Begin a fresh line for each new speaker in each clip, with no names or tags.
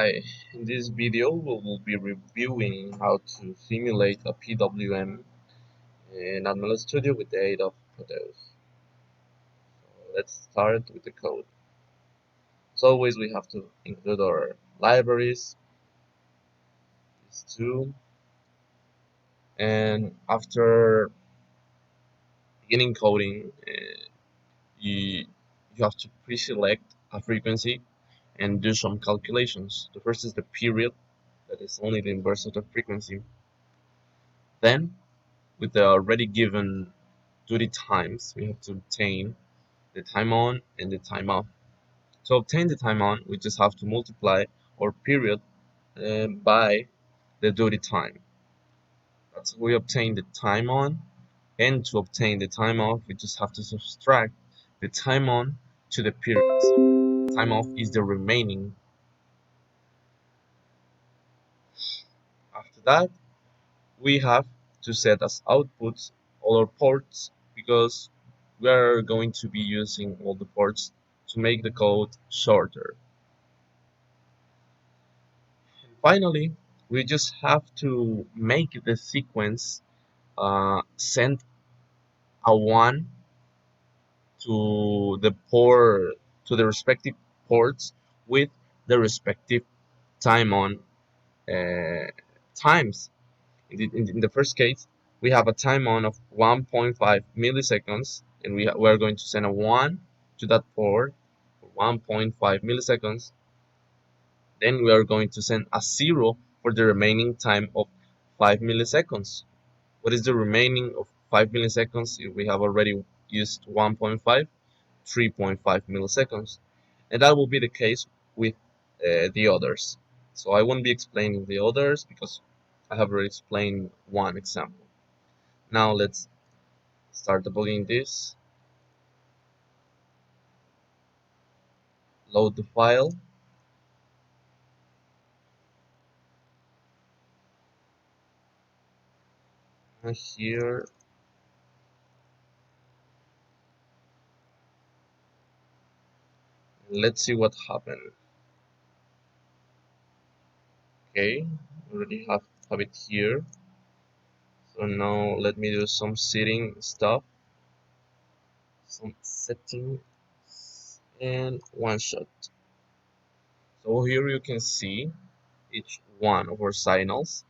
Hi, in this video we will be reviewing how to simulate a PWM in Atmel Studio with the aid of Proteus. So let's start with the code. As always, we have to include our libraries, these two, and after beginning coding, you, you have to pre-select a frequency and do some calculations. The first is the period, that is only the inverse of the frequency. Then, with the already given duty times, we have to obtain the time on and the time off. To obtain the time on, we just have to multiply our period by the duty time. That's how we obtain the time on, and to obtain the time off, we just have to subtract the time on to the period. So time off is the remaining. After that, we have to set as outputs all our ports because we are going to be using all the ports to make the code shorter. Finally, we just have to make the sequence send a 1 to the port to the respective ports with the respective time on times. In the first case, we have a time on of 1.5 milliseconds, and we are going to send a 1 to that port for 1.5 milliseconds. Then we are going to send a 0 for the remaining time of 5 milliseconds. What is the remaining of 5 milliseconds if we have already used 1.5? 3.5 milliseconds. And that will be the case with the others. So I won't be explaining the others because I have already explained one example. Now let's start debugging this. Load the file. And here, let's see what happened. Okay, already have it here. So now let me do some setting stuff, some settings, and one shot. So here you can see each one of our signals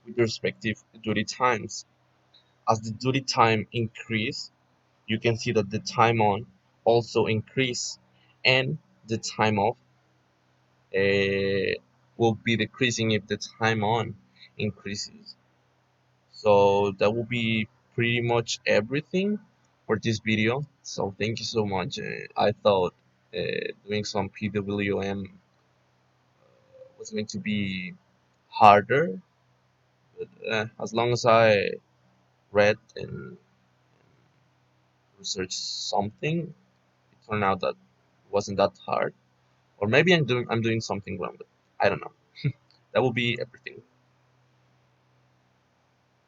with respective duty times. As the duty time increase, you can see that the time on also increase, and the time off will be decreasing if the time on increases. So that will be pretty much everything for this video. So thank you so much. I thought doing some PWM was going to be harder, but as long as I read and researched something, it turned out that it wasn't that hard. Or maybe I'm doing something wrong, but I don't know. That will be everything.